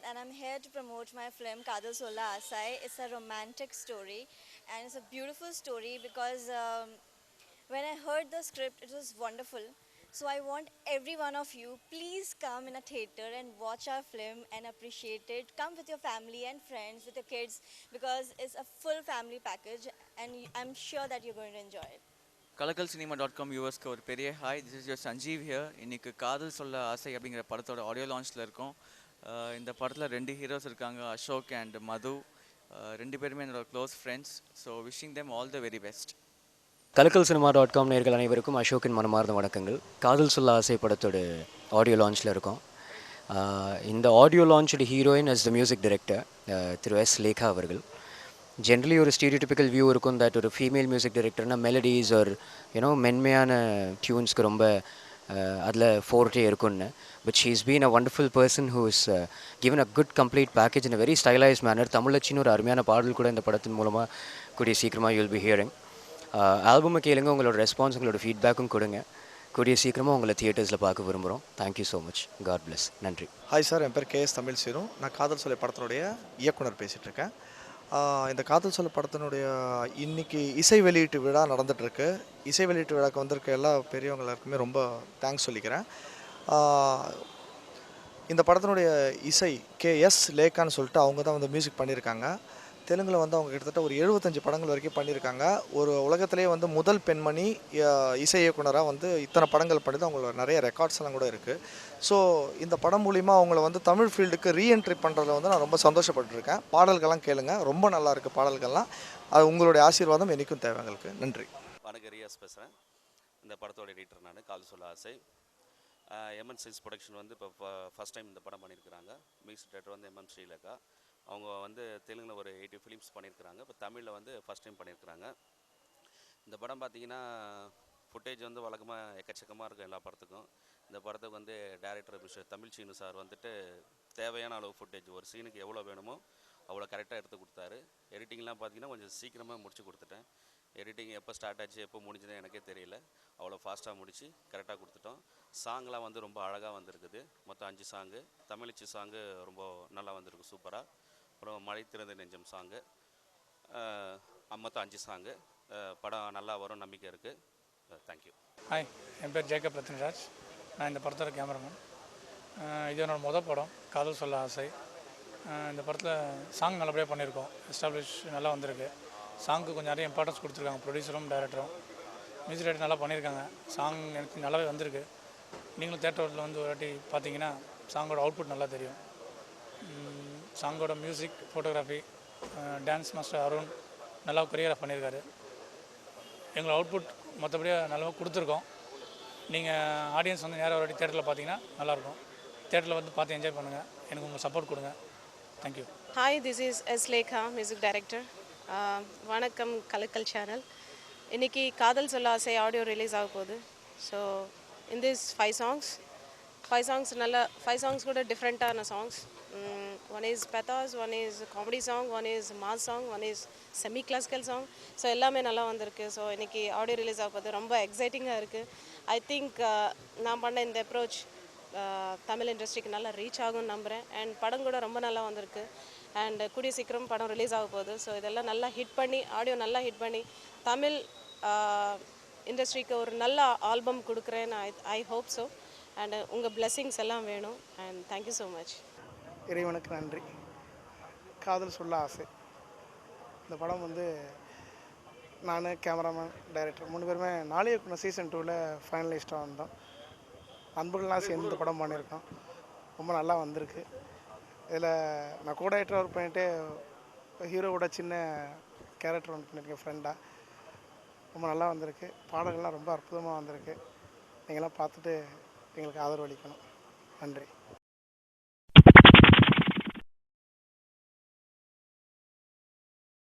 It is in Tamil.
And I'm here to promote my film Kadal Sola Asai. It's a romantic story and it's a beautiful story because when I heard the script, it was wonderful. So I want every one of you, please come in a theater and watch our film and appreciate it. Come with your family and friends, with your kids, because it's a full family package and I'm sure that you're going to enjoy it. கலக்கல்சினிமா.com வியூவர்ஸ்க்கு ஒரு பெரிய hi. This is your Sanjeev here. இன்றைக்கி காதல் சொல்ல ஆசை அப்படிங்கிற படத்தோட ஆடியோ லான்ச்சில் இருக்கோம். இந்த படத்தில் 2 ஹீரோஸ் இருக்காங்க, அசோக் அண்ட் மது. 2 பேருமே என்னோட close friends. So wishing them all the very best. கலக்கல்சினிமா.com நேயர்கள் அனைவருக்கும் அசோக்கின் மனமார்ந்த வணக்கங்கள். காதல் சொல்ல ஆசை படத்தோட ஆடியோ லான்ச்சில் இருக்கோம். இந்த ஆடியோ லான்ச்சோட heroine as the music director திரு எஸ் லேகா அவர்கள். ஜென்ரலி ஒரு ஸ்டீரியோடிபிக்கல் வியூ இருக்கும் தட் ஒரு ஃபீமேல் மியூசிக் டைரக்டர்னால் மெலடிஸ் ஒரு மென்மையான டியூன்ஸ்க்கு ரொம்ப அதில் ஃபோர்ட்டே இருக்குன்னு. But she is been a wonderful person who is given a good complete package in a very stylise manner. தமிழச்சின்னு ஒரு அருமையான பாடல் கூட இந்த படத்தின் மூலமாக கூடிய சீக்கிரமாக யூ வில் பி ஹியரிங். ஆல்பமை கேளுங்க, உங்களோட ரெஸ்பான்ஸ் உங்களோட ஃபீட்பேக்கும் கொடுங்க. கூடிய சீக்கிரமாக உங்களை தியேட்டர்ஸில் பார்க்க விரும்புகிறோம். Thank you so much. God bless. நன்றி. ஹாய் சார், என் பேர் கேஎஸ் தமிழ் சீரும். நான் காதல் சொல்ல படத்தினுடைய இயக்குனர் பேசிகிட்ருக்கேன். இந்த காதல் சொல்ல படத்தினுடைய இன்றைக்கி இசை வெளியீட்டு விழா நடந்துகிட்ருக்கு. இசை வெளியீட்டு விழாக்கு வந்திருக்க எல்லா பெரியவங்க எல்லாருக்குமே ரொம்ப தேங்க்ஸ் சொல்லிக்கிறேன். இந்த படத்தினுடைய இசை கேஎஸ் லேகான்னு சொல்லிட்டு அவங்க தான் வந்து மியூசிக் பண்ணியிருக்காங்க. தெலுங்கில் வந்து அவங்க கிட்டத்தட்ட ஒரு 75 படங்கள் வரைக்கும் பண்ணியிருக்காங்க. ஒரு உலகத்திலேயே வந்து முதல் பெண்மணி இசை இயக்குனராக வந்து இத்தனை படங்கள் பண்ணி தான் அவங்களோட நிறைய ரெக்கார்ட்ஸ் எல்லாம் கூட இருக்குது. ஸோ இந்த படம் மூலிமா அவங்கள வந்து தமிழ் ஃபீல்டுக்கு ரீஎன்ட்ரி பண்ணுறதுல வந்து நான் ரொம்ப சந்தோஷப்பட்டுருக்கேன். பாடல்கள்லாம் கேளுங்க, ரொம்ப நல்லா இருக்குது பாடல்கள்லாம். அது உங்களுடைய ஆசீர்வாதம் என்றைக்கும் தேவை எங்களுக்கு. நன்றி. வணக்கம், ரியாஸ் பேசுகிறேன். இந்த படத்தோட எடிட்டர் நான். காதல் சொல்ல ஆசை எம்என் சில்ஸ் ப்ரொடக்ஷன் வந்து இப்போ ஃபஸ்ட் டைம் இந்த படம் பண்ணியிருக்கிறாங்க. மியூசிக் டைரக்டர் வந்து எம்எம் ஸ்ரீலேகா. அவங்க வந்து தெலுங்கில் ஒரு 80 ஃபிலிம்ஸ் பண்ணியிருக்கிறாங்க. இப்போ தமிழில் வந்து ஃபஸ்ட் டைம் பண்ணியிருக்கிறாங்க. இந்த படம் பார்த்திங்கன்னா ஃபுட்டேஜ் வந்து வழக்கமாக எக்கச்சக்கமாக இருக்கும் எல்லா படத்துக்கும். இந்த படத்துக்கு வந்து director mister Tamil Seenu sir வந்துட்டு தேவையான அளவு ஃபுட்டேஜ் ஒரு சீனுக்கு எவ்வளோ வேணுமோ அவ்வளோ கரெக்டாக எடுத்து கொடுத்தாரு. எடிட்டிங்லாம் பார்த்திங்கன்னா கொஞ்சம் சீக்கிரமாக முடிச்சு கொடுத்துட்டேன். எடிட்டிங் எப்போ ஸ்டார்ட் ஆச்சு எப்போ முடிஞ்சுதுன்னு எனக்கே தெரியல. அவ்வளோ ஃபாஸ்ட்டாக முடித்து கரெக்டாக கொடுத்துட்டோம். சாங்லாம் வந்து ரொம்ப அழகாக வந்திருக்குது. மொத்தம் 5 சாங்கு. தமிழிச்சு சாங்கு ரொம்ப நல்லா வந்திருக்கு, சூப்பராக. அப்புறம் மழை திறந்த நெஞ்சம் சாங்கு. மொத்தம் 5 சாங்கு. படம் நல்லா வரும் நம்பிக்கை இருக்குது. தேங்க்யூ. ஹாய், என் பேர் ஜேக்கப் ரத்னராஜ். நான் இந்த படத்தோட கேமராமேன். இது என்னோடய மொதல் படம் காதல் சொல்ல ஆசை. இந்த படத்தில் சாங் நல்லபடியாக பண்ணியிருக்கோம். எஸ்டாப்ளிஷ் நல்லா வந்திருக்கு. சாங்க்கு கொஞ்சம் நிறைய இம்பார்ட்டன்ஸ் கொடுத்துருக்காங்க ப்ரொடியூசரும் டைரக்டரும். மியூசிக் டைரக்டர் நல்லா பண்ணியிருக்காங்க. சாங் எனக்கு நல்லாவே வந்திருக்கு. நீங்களும் தேட்டரில் வந்து ஒரு வாட்டி பார்த்தீங்கன்னா சாங்கோட அவுட்புட் நல்லா தெரியும். சாங்கோட music, photography, dance master Arun நல்லா கொரியோகிராஃப் பண்ணியிருக்காரு. எங்களோட அவுட்புட் மற்றபடியாக நல்லா கொடுத்துருக்கோம். நீங்கள் ஆடியன்ஸ் வந்து நேராக ஒரு வாட்டி தேட்டரில் பார்த்தீங்கன்னா நல்லாயிருக்கும். தேட்டரில் வந்து பார்த்து என்ஜாய் பண்ணுங்கள். எனக்கு உங்கள் சப்போர்ட் கொடுங்க. Thank you. Hi, this is S Lekha, music director. வணக்கம் கலக்கல் சேனல். இன்றைக்கி காதல் சொல்ல ஆசை ஆடியோ ரிலீஸ் ஆக போகுது. ஸோ இன் திஸ் 5 songs நல்ல 5 songs கூட டிஃப்ரெண்ட்டான songs. One is pathos, one is comedy song, one is mass song, one is semi classical song. So எல்லாமே நல்லா வந்திருக்கு. ஸோ இன்றைக்கி ஆடியோ ரிலீஸ் ஆக போகுது. ரொம்ப எக்ஸைட்டிங்காக இருக்குது. ஐ திங்க் நான் பண்ண இந்த அப்ரோச் தமிழ் இண்டஸ்ட்ரிக்கு நல்லா ரீச் ஆகும்னு நம்புகிறேன். அண்ட் படம் கூட ரொம்ப நல்லா வந்திருக்கு. அண்ட் கூடிய சீக்கிரம் படம் ரிலீஸ் ஆக போகுது. ஸோ இதெல்லாம் நல்லா ஹிட் பண்ணி, ஆடியோ நல்லா ஹிட் பண்ணி தமிழ் இண்டஸ்ட்ரிக்கு ஒரு நல்ல ஆல்பம் கொடுக்குறேன். I hope so. அண்ட் உங்கள் பிளெஸிங்ஸ் எல்லாம் வேணும். And thank you so much. இறைவனுக்கு நன்றி. காதல் சொல்ல ஆசை இந்த படம் வந்து நான், கேமராமேன், டைரக்டர் 3 பேருமே நாளை இயக்குனர் சீசன் 2ல் ஃபைனலிஸ்ட்டாக வந்தோம். அன்புகள்லாம் சேர்ந்து இந்த படம் பண்ணியிருக்கோம். ரொம்ப நல்லா வந்திருக்கு. இதில் நான் கூட ஆக்டராக ஒர்க் பண்ணிவிட்டு ஹீரோவோட சின்ன கேரக்டர் ஒன்று பண்ணியிருக்கேன் ஃப்ரெண்டாக. ரொம்ப நல்லா வந்திருக்கு. பாடல்கள்லாம் ரொம்ப அற்புதமாக வந்திருக்கு. நீங்களாம் பார்த்துட்டு எங்களுக்கு ஆதரவு அளிக்கணும். நன்றி.